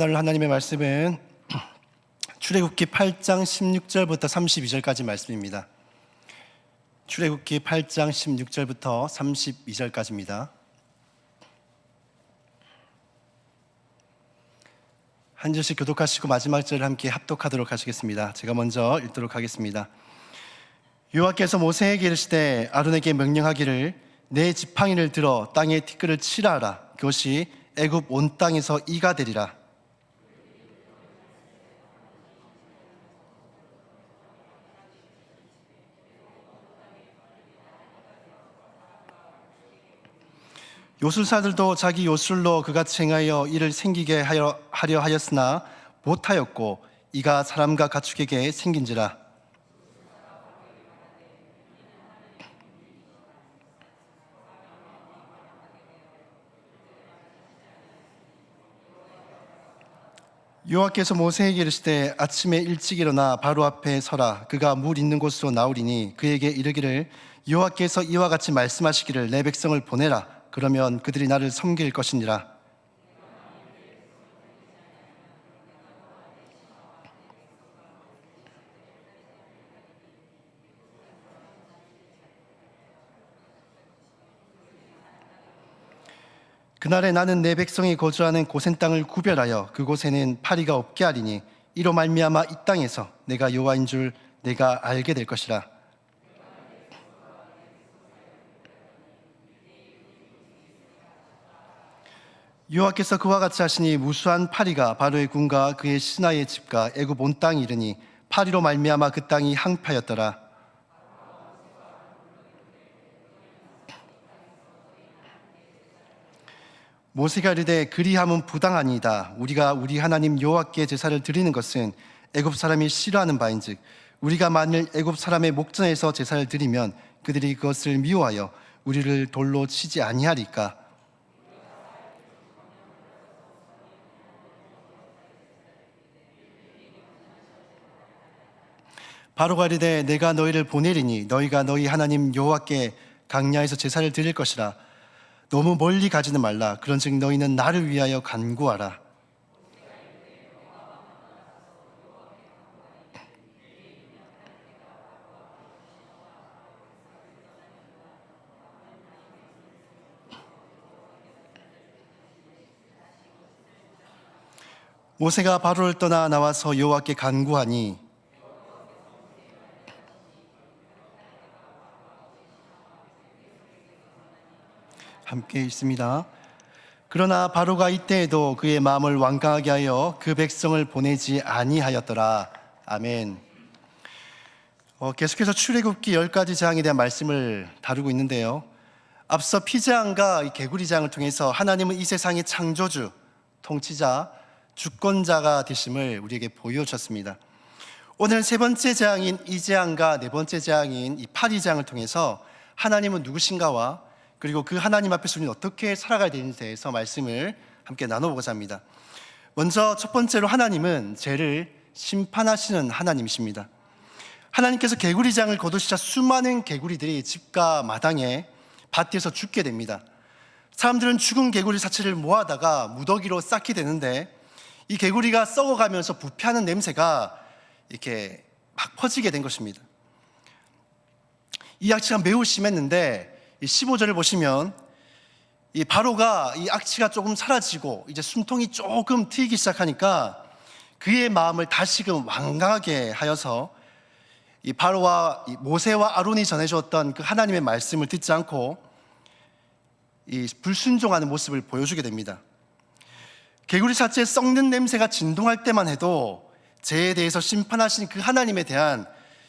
오늘 하나님의 말씀은 출애굽기 8장 16절부터 32절까지 말씀입니다. 출애굽기 8장 16절부터 32절까지입니다. 한 절씩 교독하시고 마지막 절을 함께 합독하도록 하시겠습니다. 제가 먼저 읽도록 하겠습니다. 여호와께서 모세에게 이르시되 아론에게 명령하기를 내 지팡이를 들어 땅에 티끌을 치라 하라. 그것이 애굽 온 땅에서 이가 되리라. 요술사들도 자기 요술로 그같이 행하여 이를 생기게 하려 하였으나 못하였고 이가 사람과 가축에게 생긴지라. 여호와께서 모세에게 이르시되 아침에 일찍 일어나 바로 앞에 서라. 그가 물 있는 곳으로 나오리니 그에게 이르기를 여호와께서 이와 같이 말씀하시기를 내 백성을 보내라. 그러면 그들이 나를 섬길 것이니라. 그날에 나는 내 백성이 거주하는 고센 땅을 구별하여 그곳에는 파리가 없게 하리니 이로 말미암아 이 땅에서 내가 여호와인 줄 내가 알게 될 것이라. 여호와께서 그와 같이 하시니 무수한 파리가 바로의 군과 그의 신하의 집과 애굽 온 땅에 이르니 파리로 말미암아 그 땅이 항파였더라. 모세가 이르되 그리함은 부당하니이다. 우리가 우리 하나님 여호와께 제사를 드리는 것은 애굽 사람이 싫어하는 바인즉 우리가 만일 애굽 사람의 목전에서 제사를 드리면 그들이 그것을 미워하여 우리를 돌로 치지 아니하리까. 바로가 이르되 내가 너희를 보내리니 너희가 너희 하나님 여호와께 광야에서 제사를 드릴 것이라. 너무 멀리 가지는 말라. 그런즉 너희는 나를 위하여 간구하라. 모세가 바로를 떠나 나와서 여호와께 간구하니 함께 있습니다. 그러나 바로가 이때에도 그의 마음을 완강하게 하여 그 백성을 보내지 아니하였더라. 아멘. 계속해서 출애굽기 10가지 재앙에 대한 말씀을 다루고 있는데요. 앞서 피재앙과 이 개구리재앙을 통해서 하나님은 이 세상의 창조주, 통치자, 주권자가 되심을 우리에게 보여주셨습니다. 오늘 세 번째 재앙인 이 재앙과 네 번째 재앙인 이 파리재앙을 통해서 하나님은 누구신가와 그리고 그 하나님 앞에서 우리는 어떻게 살아가야 되는지에 대해서 말씀을 함께 나눠보고자 합니다. 먼저 첫 번째로 하나님은 죄를 심판하시는 하나님이십니다. 하나님께서 개구리장을 거두시자 수많은 개구리들이 집과 마당에 밭에서 죽게 됩니다. 사람들은 죽은 개구리 사체를 모아다가 무더기로 쌓게 되는데 이 개구리가 썩어가면서 부패하는 냄새가 이렇게 막 퍼지게 된 것입니다. 이 악취가 매우 심했는데 이 15절을 보시면 이 바로가 이 악취가 조금 사라지고 이제 숨통이 조금 트이기 시작하니까 그의 마음을 다시금 완강하게 하여서 이 바로와 이 모세와 아론이 전해주었던 그 하나님의 말씀을 듣지 않고 이 불순종하는 모습을 보여주게 됩니다. 개구리 사체의 썩는 냄새가 진동할 때만 해도 죄에 대해서 심판하신 그 하나님에 대한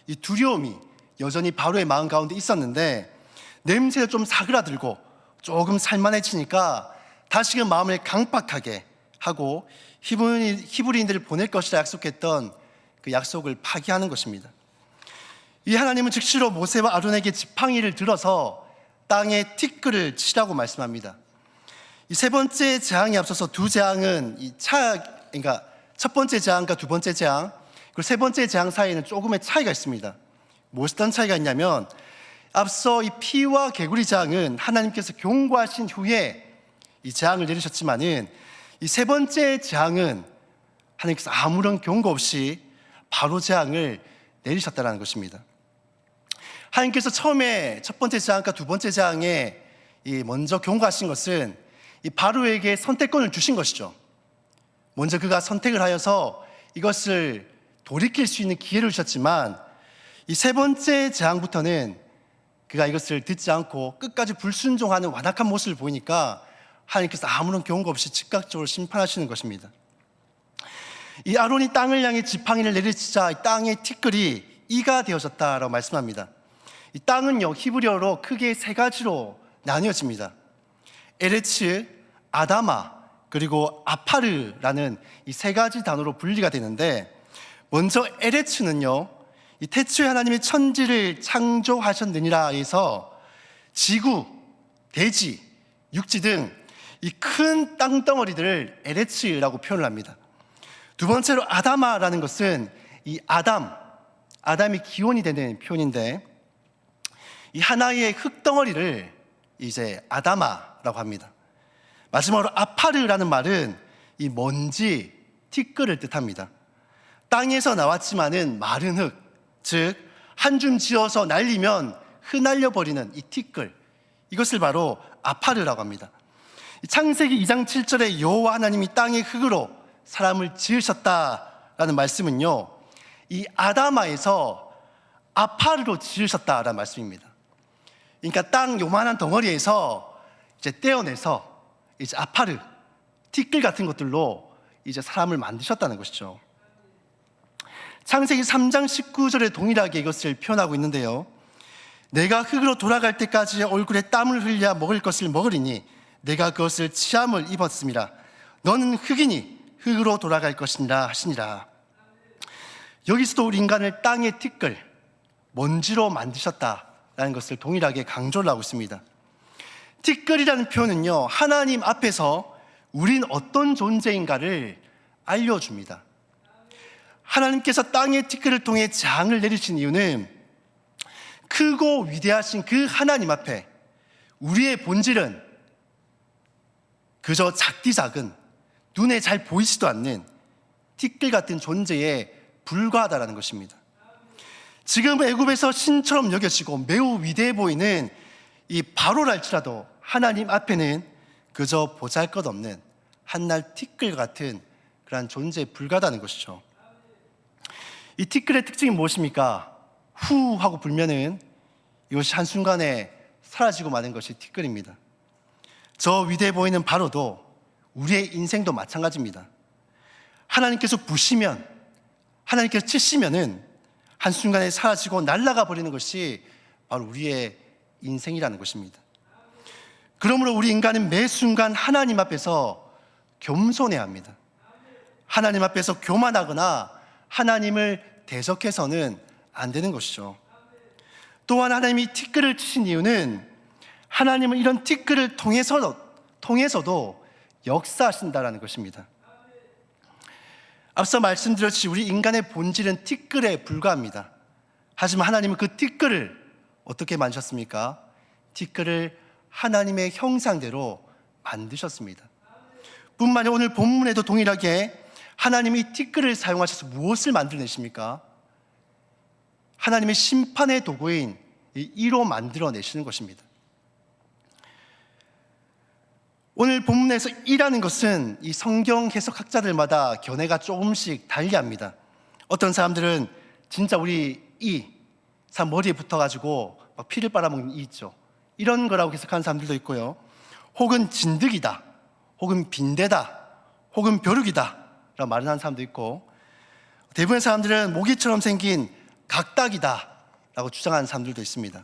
이 두려움이 여전히 바로의 마음 가운데 있었는데 냄새가 좀 사그라들고 조금 살만해지니까 다시금 마음을 강팍하게 하고 히브리인들을 보낼 것이라 약속했던 그 약속을 파기하는 것입니다. 이 하나님은 즉시로 모세와 아론에게 지팡이를 들어서 땅에 티끌을 치라고 말씀합니다. 이 세 번째 재앙에 앞서서 두 재앙은 그러니까 첫 번째 재앙과 두 번째 재앙 그리고 세 번째 재앙 사이에는 조금의 차이가 있습니다. 무엇이 차이가 있냐면 앞서 이 피와 개구리 재앙은 하나님께서 경고하신 후에 이 재앙을 내리셨지만은 이 세 번째 재앙은 하나님께서 아무런 경고 없이 바로 재앙을 내리셨다는 것입니다. 하나님께서 처음에 첫 번째 재앙과 두 번째 재앙에 먼저 경고하신 것은 이 바로에게 선택권을 주신 것이죠. 먼저 그가 선택을 하여서 이것을 돌이킬 수 있는 기회를 주셨지만 이 세 번째 재앙부터는 그가 이것을 듣지 않고 끝까지 불순종하는 완악한 모습을 보이니까 하나님께서 아무런 경고 없이 즉각적으로 심판하시는 것입니다. 이 아론이 땅을 향해 지팡이를 내리치자 이 땅의 티끌이 이가 되어졌다라고 말씀합니다. 이 땅은요, 히브리어로 크게 세 가지로 나뉘어집니다. 에레츠, 아다마, 그리고 아파르라는 이 세 가지 단어로 분리가 되는데, 먼저 에레츠는요, 이 태초에 하나님이 천지를 창조하셨느니라 해서 지구, 대지, 육지 등 이 큰 땅덩어리들을 에레츠라고 표현을 합니다. 두 번째로 아다마라는 것은 이 아담이 기원이 되는 표현인데, 이 하나의 흙덩어리를 이제 아다마라고 합니다. 마지막으로 아파르라는 말은 이 먼지, 티끌을 뜻합니다. 땅에서 나왔지만은 마른 흙, 즉 한 줌 지어서 날리면 흩날려 버리는 이 티끌, 이것을 바로 아파르라고 합니다. 창세기 2장 7절에 여호와 하나님이 땅의 흙으로 사람을 지으셨다라는 말씀은요, 이 아다마에서 아파르로 지으셨다라는 말씀입니다. 그러니까 땅 요만한 덩어리에서 이제 떼어내서 이제 아파르, 티끌 같은 것들로 이제 사람을 만드셨다는 것이죠. 창세기 3장 19절에 동일하게 이것을 표현하고 있는데요. 내가 흙으로 돌아갈 때까지 얼굴에 땀을 흘려 먹을 것을 먹으리니 내가 그것을 치함을 입었음이라. 너는 흙이니 흙으로 돌아갈 것이니라 하시니라. 여기서도 우리 인간을 땅의 티끌, 먼지로 만드셨다라는 것을 동일하게 강조를 하고 있습니다. 티끌이라는 표현은요, 하나님 앞에서 우린 어떤 존재인가를 알려줍니다. 하나님께서 땅의 티끌을 통해 재앙을 내리신 이유는 크고 위대하신 그 하나님 앞에 우리의 본질은 그저 작디 작은, 눈에 잘 보이지도 않는 티끌 같은 존재에 불과하다는 것입니다. 지금 애굽에서 신처럼 여겨지고 매우 위대해 보이는 이 바로랄지라도 하나님 앞에는 그저 보잘것없는 한낱 티끌 같은 그러한 존재에 불과하다는 것이죠. 이 티끌의 특징이 무엇입니까? 후 하고 불면은 이것이 한순간에 사라지고 마는 것이 티끌입니다. 저 위대해 보이는 바로도 우리의 인생도 마찬가지입니다. 하나님께서 부시면, 하나님께서 치시면은 한순간에 사라지고 날아가 버리는 것이 바로 우리의 인생이라는 것입니다. 그러므로 우리 인간은 매 순간 하나님 앞에서 겸손해야 합니다. 하나님 앞에서 교만하거나 하나님을 대적해서는 안 되는 것이죠. 또한 하나님이 티끌을 치신 이유는 하나님은 이런 티끌을 통해서도 역사하신다는 것입니다. 앞서 말씀드렸듯이 우리 인간의 본질은 티끌에 불과합니다. 하지만 하나님은 그 티끌을 어떻게 만드셨습니까? 티끌을 하나님의 형상대로 만드셨습니다. 뿐만 아니라 오늘 본문에도 동일하게 하나님이 티끌을 사용하셔서 무엇을 만들어내십니까? 하나님의 심판의 도구인 이 이로 만들어내시는 것입니다. 오늘 본문에서 이라는 것은 이 성경 해석학자들마다 견해가 조금씩 달리합니다. 어떤 사람들은 진짜 우리 이 사람 머리에 붙어가지고 막 피를 빨아먹는 이 있죠. 이런 거라고 해석하는 사람들도 있고요. 혹은 진드기다, 혹은 빈대다, 혹은 벼룩이다 라고 말을 하는 사람도 있고, 대부분의 사람들은 모기처럼 생긴 각닭이다 라고 주장하는 사람들도 있습니다.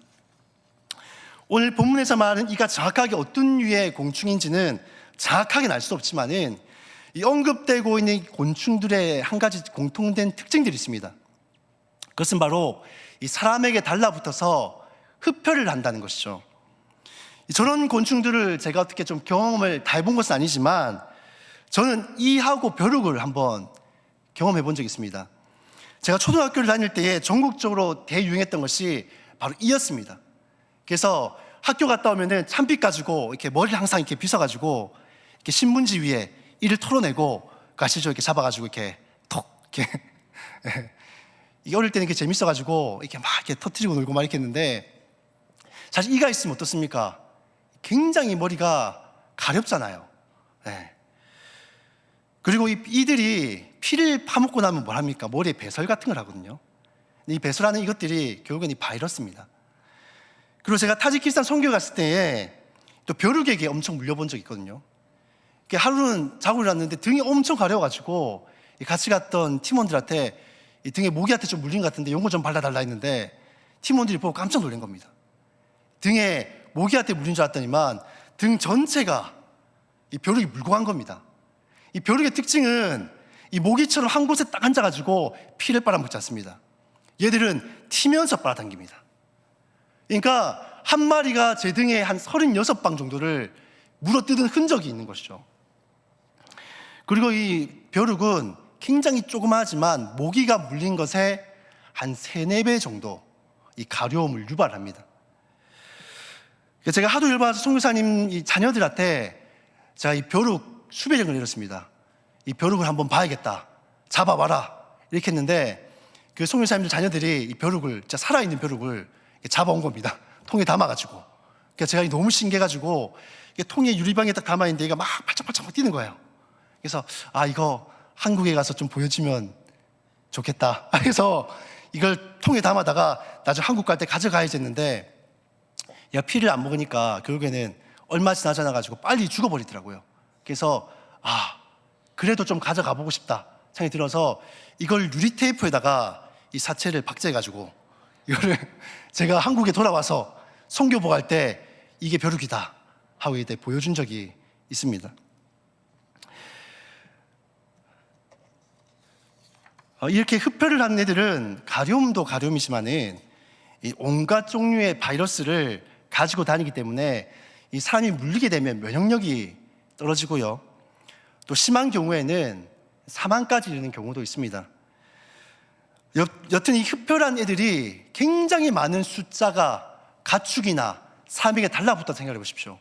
오늘 본문에서 말하는 이가 정확하게 어떤 류의 곤충인지는 정확하게는 알 수 없지만은 이 언급되고 있는 곤충들의 한 가지 공통된 특징들이 있습니다. 그것은 바로 이 사람에게 달라붙어서 흡혈을 한다는 것이죠. 저런 곤충들을 제가 어떻게 좀 경험을 다 해본 것은 아니지만 저는 이하고 벼룩을 한번 경험해 본 적이 있습니다. 제가 초등학교를 다닐 때에 전국적으로 대유행했던 것이 바로 이였습니다. 그래서 학교 갔다 오면은 찬빛 가지고 이렇게 머리를 항상 이렇게 빗어가지고 이렇게 신문지 위에 이를 털어내고 가시죠 이렇게 잡아가지고 이렇게 이렇게 이게 어릴 때는 이게 재밌어가지고 이렇게 막 이렇게 터트리고 놀고 막 이렇게 했는데, 사실 이가 있으면 어떻습니까? 굉장히 머리가 가렵잖아요. 네. 그리고 이들이 피를 파먹고 나면 뭘 합니까? 머리에 배설 같은 걸 하거든요. 이 배설하는 이것들이 결국은 이 바이러스입니다. 그리고 제가 타지키스탄 선교 갔을 때에 또 벼룩에게 엄청 물려본 적이 있거든요. 하루는 자고 일어났는데 등이 엄청 가려워가지고 같이 갔던 팀원들한테 이 등에 모기한테 좀 물린 것 같은데 요거 좀 발라달라 했는데 팀원들이 보고 깜짝 놀란 겁니다. 등에 모기한테 물린 줄 알았더니만 등 전체가 이 벼룩이 물고 간 겁니다. 이 벼룩의 특징은 이 모기처럼 한 곳에 딱 앉아가지고 피를 빨아먹지 않습니다. 얘들은 튀면서 빨아당깁니다. 그러니까 한 마리가 제 등에 한 36방 정도를 물어뜯은 흔적이 있는 것이죠. 그리고 이 벼룩은 굉장히 조그마하지만 모기가 물린 것에 한 3-4배 정도 이 가려움을 유발합니다. 제가 하도 열받아서 선교사님 이 자녀들한테 제가 이 벼룩 수배령을 내렸습니다. 이 벼룩을 한번 봐야겠다. 잡아봐라. 이렇게 했는데 그 선교사님들 자녀들이 이 벼룩을, 진짜 살아있는 벼룩을 잡아온 겁니다. 통에 담아가지고. 그러니까 제가 너무 신기해가지고 통에 유리병에 딱 담아있는데 얘가 막 팔짝팔짝 뛰는 거예요. 그래서 이거 한국에 가서 좀 보여주면 좋겠다. 그래서 이걸 통에 담아다가 나중에 한국 갈 때 가져가야지 했는데 얘가 피를 안 먹으니까 결국에는 얼마 지나지 않아가지고 빨리 죽어버리더라고요. 그래서 그래도 좀 가져가 보고 싶다 생각이 들어서 이걸 유리 테이프에다가 이 사체를 박제해가지고 이거를 제가 한국에 돌아와서 선교복 할 때 이게 벼룩이다 하고 이때 보여준 적이 있습니다. 이렇게 흡혈을 하는 애들은 가려움도 가려움이지만은 이 온갖 종류의 바이러스를 가지고 다니기 때문에 이 사람이 물리게 되면 면역력이 떨어지고요. 또 심한 경우에는 사망까지 이르는 경우도 있습니다. 여튼 이 흡혈한 애들이 굉장히 많은 숫자가 가축이나 사람에게 달라붙다 생각해 보십시오.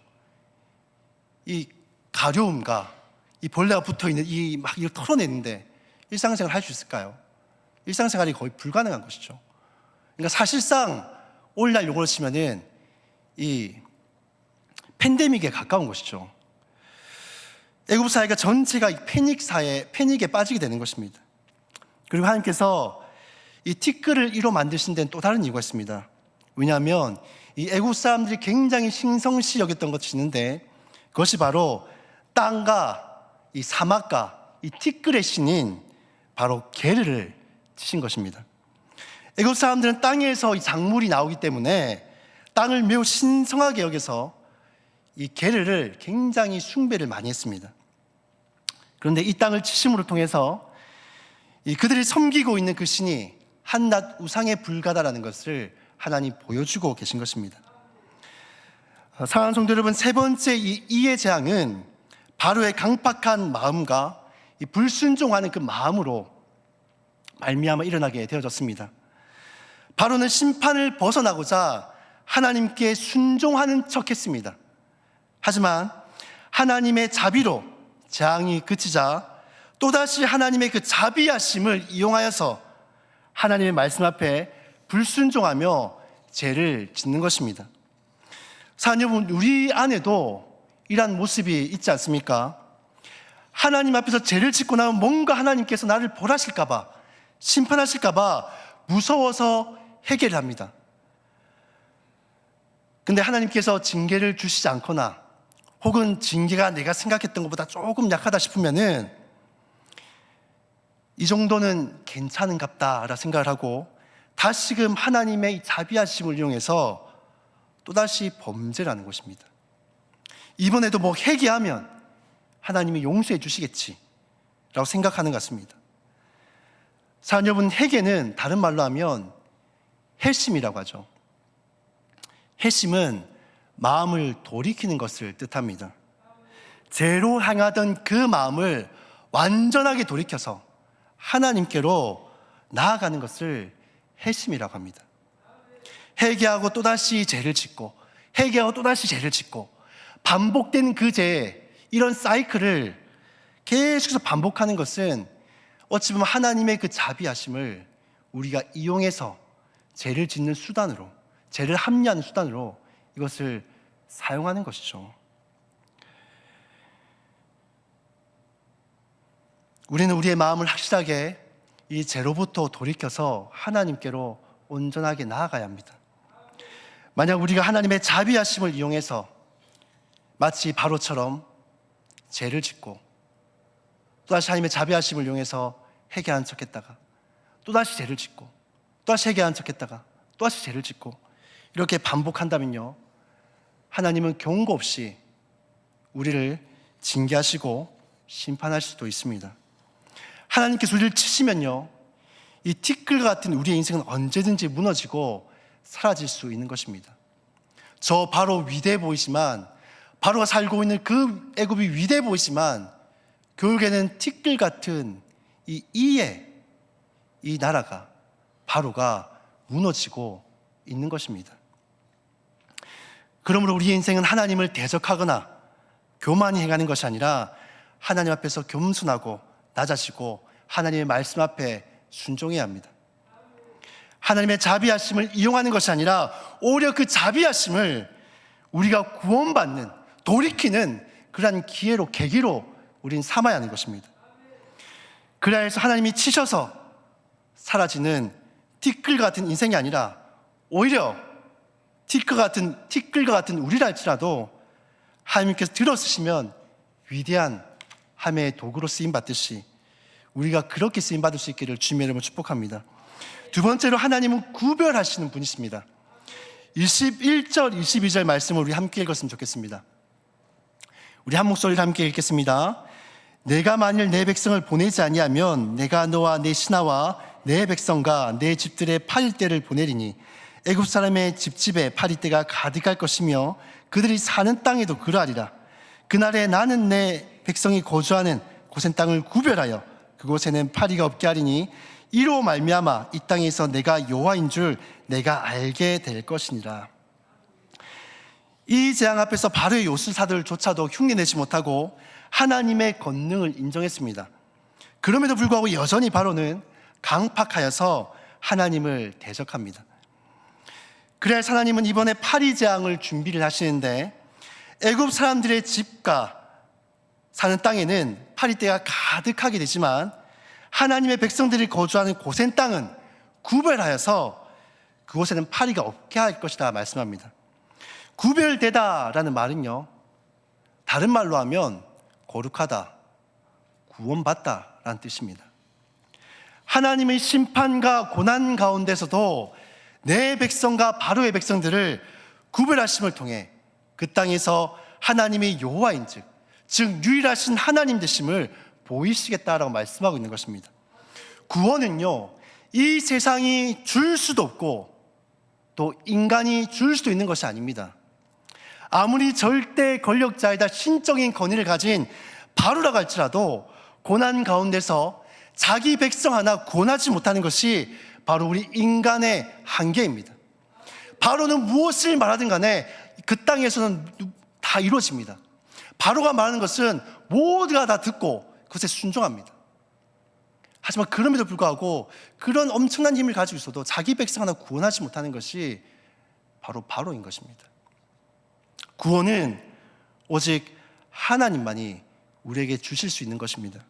이 가려움과 이 벌레가 붙어있는 이걸 털어내는데 일상생활 할 수 있을까요? 일상생활이 거의 불가능한 것이죠. 그러니까 사실상 오늘날 용어로 치면은 이 팬데믹에 가까운 것이죠. 애굽 사회가 전체가 패닉에 빠지게 되는 것입니다. 그리고 하나님께서 이 티끌을 이로 만드신 데는 또 다른 이유가 있습니다. 왜냐하면 이 애굽 사람들이 굉장히 신성시 여겼던 것이 있는데 그것이 바로 땅과 이 사막과 이 티끌의 신인 바로 게르를 치신 것입니다. 애굽 사람들은 땅에서 이 작물이 나오기 때문에 땅을 매우 신성하게 여겨서 이 게르를 굉장히 숭배를 많이 했습니다. 그런데 이 땅을 치심으로 통해서 그들이 섬기고 있는 그 신이 한낱 우상에 불과하다는 것을 하나님 보여주고 계신 것입니다. 사랑하는 성도 여러분, 세 번째 이 이의 재앙은 바로의 강팍한 마음과 이 불순종하는 그 마음으로 말미암아 일어나게 되어졌습니다. 바로는 심판을 벗어나고자 하나님께 순종하는 척했습니다. 하지만 하나님의 자비로 재앙이 그치자 또다시 하나님의 그 자비하심을 이용하여서 하나님의 말씀 앞에 불순종하며 죄를 짓는 것입니다. 사랑하는 여러분, 우리 안에도 이러한 모습이 있지 않습니까? 하나님 앞에서 죄를 짓고 나면 뭔가 하나님께서 나를 벌하실까봐, 심판하실까봐 무서워서 회개를 합니다. 근데 하나님께서 징계를 주시지 않거나 혹은 징계가 내가 생각했던 것보다 조금 약하다 싶으면은 이 정도는 괜찮은갑다라 생각을 하고 다시금 하나님의 자비하심을 이용해서 또다시 범죄를 하는 것입니다. 이번에도 뭐 회개하면 하나님이 용서해 주시겠지 라고 생각하는 것 같습니다. 사랑하는 여러분, 회개는 다른 말로 하면 회심이라고 하죠. 회심은 마음을 돌이키는 것을 뜻합니다. 죄로 향하던 그 마음을 완전하게 돌이켜서 하나님께로 나아가는 것을 회심이라고 합니다. 회개하고 또다시 죄를 짓고 회개하고 또다시 죄를 짓고 반복된 그 죄, 이런 사이클을 계속해서 반복하는 것은 어찌 보면 하나님의 그 자비하심을 우리가 이용해서 죄를 짓는 수단으로, 죄를 합리하는 수단으로 이것을 사용하는 것이죠. 우리는 우리의 마음을 확실하게 이 죄로부터 돌이켜서 하나님께로 온전하게 나아가야 합니다. 만약 우리가 하나님의 자비하심을 이용해서 마치 바로처럼 죄를 짓고 또다시 하나님의 자비하심을 이용해서 회개한 척했다가 또다시 죄를 짓고 또다시 회개한 척했다가 또다시 죄를 짓고 이렇게 반복한다면요, 하나님은 경고 없이 우리를 징계하시고 심판하실 수도 있습니다. 하나님께서 우리를 치시면요, 이 티끌 같은 우리의 인생은 언제든지 무너지고 사라질 수 있는 것입니다. 저 바로 위대해 보이지만, 바로가 살고 있는 그 애굽이 위대해 보이지만 결국에는 티끌 같은 이 나라가, 바로가 무너지고 있는 것입니다. 그러므로 우리의 인생은 하나님을 대적하거나 교만히 행하는 것이 아니라 하나님 앞에서 겸손하고 낮아지고 하나님의 말씀 앞에 순종해야 합니다. 하나님의 자비하심을 이용하는 것이 아니라 오히려 그 자비하심을 우리가 구원받는, 돌이키는 그러한 기회로, 계기로 우린 삼아야 하는 것입니다. 그래야 해서 하나님이 치셔서 사라지는 티끌 같은 인생이 아니라 오히려 티끌과 같은 우리라 할지라도 하나님께서 들어쓰시면 위대한 하나님의 도구로 쓰임받듯이 우리가 그렇게 쓰임받을 수 있기를 주님의 이름으로 축복합니다. 두 번째로, 하나님은 구별하시는 분이십니다. 21절, 22절 말씀을 우리 함께 읽었으면 좋겠습니다. 우리 한 목소리를 함께 읽겠습니다. 내가 만일 내 백성을 보내지 아니하면 내가 너와 내 신하와 내 백성과 내 집들의 파리떼를 보내리니 애굽 사람의 집집에 파리떼가 가득할 것이며 그들이 사는 땅에도 그러하리라. 그날에 나는 내 백성이 거주하는 고센 땅을 구별하여 그곳에는 파리가 없게 하리니 이로 말미암아 이 땅에서 내가 여호와인 줄 내가 알게 될 것이니라. 이 재앙 앞에서 바로의 요술사들조차도 흉내내지 못하고 하나님의 권능을 인정했습니다. 그럼에도 불구하고 여전히 바로는 강팍하여서 하나님을 대적합니다. 그래서 하나님은 이번에 파리 재앙을 준비를 하시는데 애굽 사람들의 집과 사는 땅에는 파리떼가 가득하게 되지만 하나님의 백성들이 거주하는 고센 땅은 구별하여서 그곳에는 파리가 없게 할 것이다 말씀합니다. 구별되다라는 말은요, 다른 말로 하면 거룩하다, 구원받다라는 뜻입니다. 하나님의 심판과 고난 가운데서도 내 백성과 바로의 백성들을 구별하심을 통해 그 땅에서 하나님의 여호와인즉, 즉 유일하신 하나님 되심을 보이시겠다라고 말씀하고 있는 것입니다. 구원은요, 이 세상이 줄 수도 없고 또 인간이 줄 수도 있는 것이 아닙니다. 아무리 절대 권력자이다 신적인 권위를 가진 바로라고 할지라도 고난 가운데서 자기 백성 하나 구원하지 못하는 것이 바로 우리 인간의 한계입니다. 바로는 무엇을 말하든 간에 그 땅에서는 다 이루어집니다. 바로가 말하는 것은 모두가 다 듣고 그것에 순종합니다. 하지만 그럼에도 불구하고 그런 엄청난 힘을 가지고 있어도 자기 백성 하나 구원하지 못하는 것이 바로 바로인 것입니다. 구원은 오직 하나님만이 우리에게 주실 수 있는 것입니다.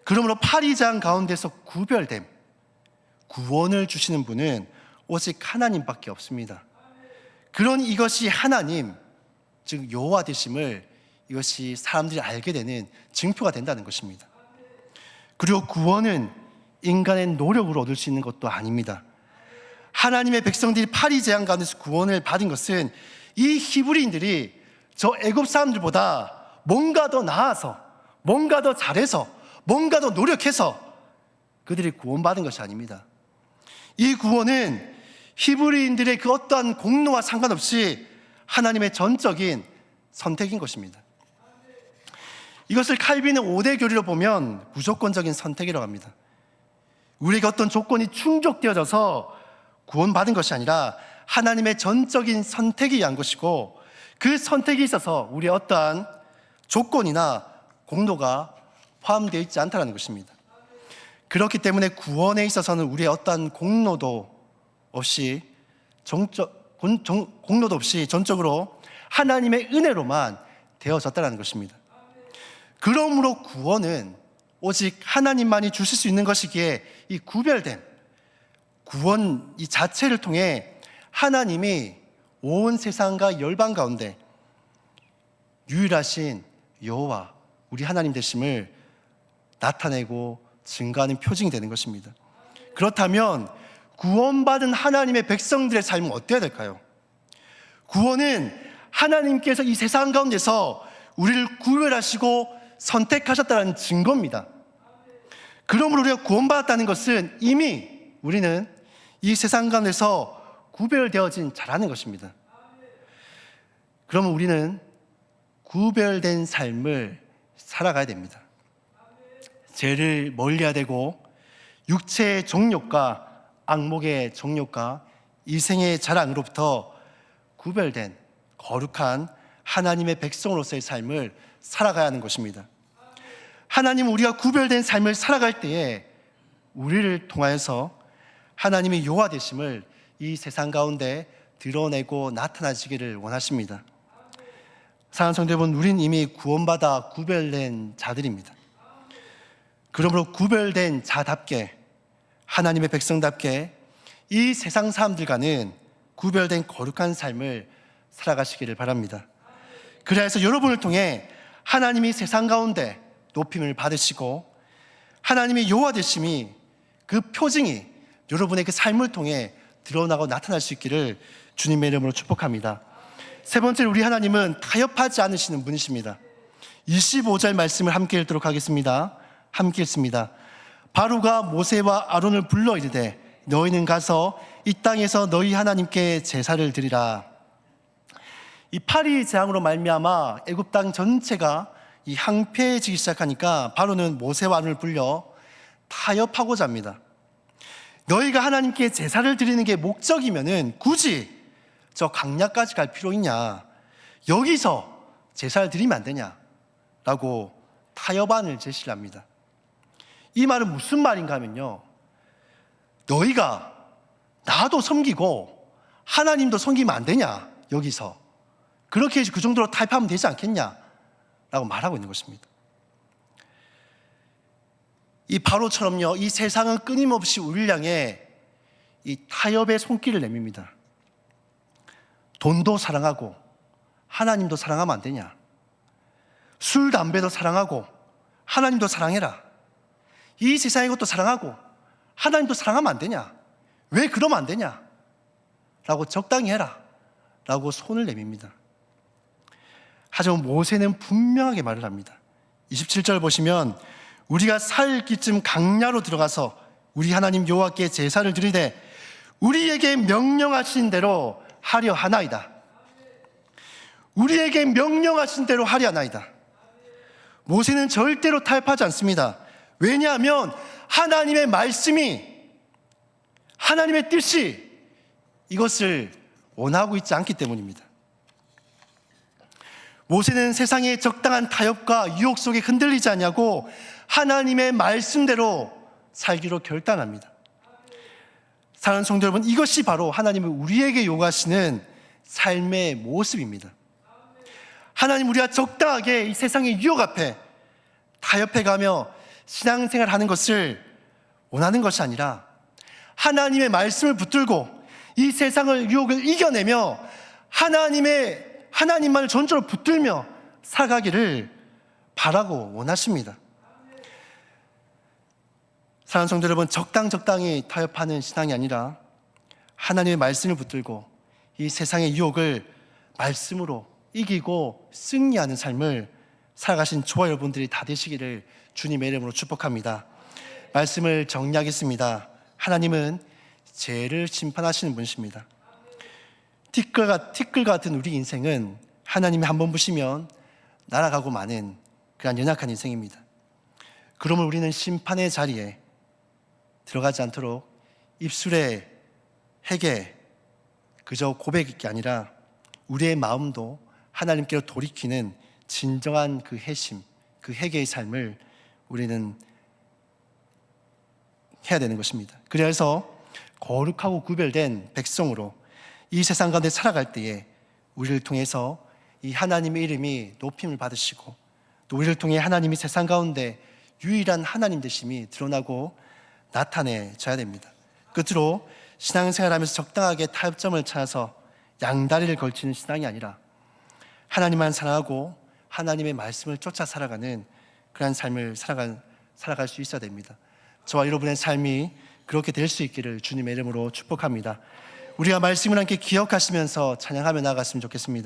그러므로 파리장 가운데서 구별됨, 구원을 주시는 분은 오직 하나님밖에 없습니다. 그런 이것이 하나님, 즉 여호와 되심을 이것이 사람들이 알게 되는 증표가 된다는 것입니다. 그리고 구원은 인간의 노력으로 얻을 수 있는 것도 아닙니다. 하나님의 백성들이 파리 재앙 가운데서 구원을 받은 것은 이 히브리인들이 저 애굽 사람들보다 뭔가 더 나아서, 뭔가 더 잘해서, 뭔가 더 노력해서 그들이 구원받은 것이 아닙니다. 이 구원은 히브리인들의 그 어떠한 공로와 상관없이 하나님의 전적인 선택인 것입니다. 이것을 칼빈의 5대 교리로 보면 무조건적인 선택이라고 합니다. 우리에게 어떤 조건이 충족되어져서 구원받은 것이 아니라 하나님의 전적인 선택이 위한 것이고, 그 선택이 있어서 우리의 어떠한 조건이나 공로가 포함되어 있지 않다는 것입니다. 그렇기 때문에 구원에 있어서는 우리의 어떠한 공로도 없이 전적으로 하나님의 은혜로만 되어졌다는 것입니다. 그러므로 구원은 오직 하나님만이 주실 수 있는 것이기에 이 구별된 구원 이 자체를 통해 하나님이 온 세상과 열방 가운데 유일하신 여호와 우리 하나님 되심을 나타내고 증거하는 표징이 되는 것입니다. 그렇다면 구원받은 하나님의 백성들의 삶은 어때야 될까요? 구원은 하나님께서 이 세상 가운데서 우리를 구별하시고 선택하셨다는 증거입니다. 그러므로 우리가 구원받았다는 것은 이미 우리는 이 세상 가운데서 구별되어진 자라는 것입니다. 그러면 우리는 구별된 삶을 살아가야 됩니다. 죄를 멀리해야 되고 육체의 정욕과 악목의 정욕과 이생의 자랑으로부터 구별된 거룩한 하나님의 백성으로서의 삶을 살아가야 하는 것입니다. 하나님은 우리가 구별된 삶을 살아갈 때에 우리를 통하여서 하나님의 여호와 되심을 이 세상 가운데 드러내고 나타나시기를 원하십니다. 사랑하는 성도 여러분, 우린 이미 구원받아 구별된 자들입니다. 그러므로 구별된 자답게 하나님의 백성답게 이 세상 사람들과는 구별된 거룩한 삶을 살아가시기를 바랍니다. 그래서 여러분을 통해 하나님이 세상 가운데 높임을 받으시고 하나님의 여호와 되심이 그 표징이 여러분의 그 삶을 통해 드러나고 나타날 수 있기를 주님의 이름으로 축복합니다. 세 번째로 우리 하나님은 타협하지 않으시는 분이십니다. 25절 말씀을 함께 읽도록 하겠습니다. 함께 읽습니다. 바로가 모세와 아론을 불러 이르되 너희는 가서 이 땅에서 너희 하나님께 제사를 드리라. 이 파리 재앙으로 말미암아 애굽 땅 전체가 이 황폐해지기 시작하니까 바로는 모세와 아론을 불려 타협하고자 합니다. 너희가 하나님께 제사를 드리는 게 목적이면은 굳이 저 강야까지 갈 필요 있냐? 여기서 제사를 드리면 안 되냐? 라고 타협안을 제시를 합니다. 이 말은 무슨 말인가 하면요, 너희가 나도 섬기고 하나님도 섬기면 안 되냐? 여기서 그렇게 해서 그 정도로 타협하면 되지 않겠냐? 라고 말하고 있는 것입니다. 이 바로처럼요, 이 세상은 끊임없이 우리를 향해 이 타협의 손길을 내밉니다. 돈도 사랑하고 하나님도 사랑하면 안 되냐? 술, 담배도 사랑하고 하나님도 사랑해라. 이 세상의 것도 사랑하고 하나님도 사랑하면 안 되냐? 왜 그러면 안 되냐? 라고 적당히 해라. 라고 손을 내밉니다. 하지만 모세는 분명하게 말을 합니다. 27절 보시면 우리가 살기쯤 강야로 들어가서 우리 하나님 여호와께 제사를 드리되 우리에게 명령하신 대로 하려 하나이다. 우리에게 명령하신 대로 하려 하나이다. 모세는 절대로 타협하지 않습니다. 왜냐하면 하나님의 말씀이, 하나님의 뜻이 이것을 원하고 있지 않기 때문입니다. 모세는 세상의 적당한 타협과 유혹 속에 흔들리지 않냐고 하나님의 말씀대로 살기로 결단합니다. 사랑하는 성도 여러분, 이것이 바로 하나님은 우리에게 요구하시는 삶의 모습입니다. 하나님, 우리가 적당하게 이 세상의 유혹 앞에 타협해가며 신앙생활하는 것을 원하는 것이 아니라 하나님의 말씀을 붙들고 이 세상의 유혹을 이겨내며 하나님만을 전적으로 붙들며 살아가기를 바라고 원하십니다. 사랑하는 성도 여러분, 적당히 타협하는 신앙이 아니라 하나님의 말씀을 붙들고 이 세상의 유혹을 말씀으로 이기고 승리하는 삶을 살아가신 저와 여러분들이 다 되시기를 주님의 이름으로 축복합니다. 말씀을 정리하겠습니다. 하나님은 죄를 심판하시는 분이십니다. 티끌 같은 우리 인생은 하나님이 한번 보시면 날아가고 마는 그런 연약한 인생입니다. 그러면 우리는 심판의 자리에 들어가지 않도록 입술에 회개, 그저 고백이 아니라 우리의 마음도 하나님께로 돌이키는 진정한 그 회심, 그 회개의 삶을 우리는 해야 되는 것입니다. 그래서 거룩하고 구별된 백성으로 이 세상 가운데 살아갈 때에 우리를 통해서 이 하나님의 이름이 높임을 받으시고 또 우리를 통해 하나님이 세상 가운데 유일한 하나님 되심이 드러나고 나타내져야 됩니다. 끝으로 신앙생활하면서 적당하게 타협점을 찾아서 양다리를 걸치는 신앙이 아니라 하나님만 사랑하고 하나님의 말씀을 쫓아 살아가는 그런 삶을 살아갈 수 있어야 됩니다. 저와 여러분의 삶이 그렇게 될 수 있기를 주님의 이름으로 축복합니다. 우리가 말씀을 함께 기억하시면서 찬양하며 나아갔으면 좋겠습니다.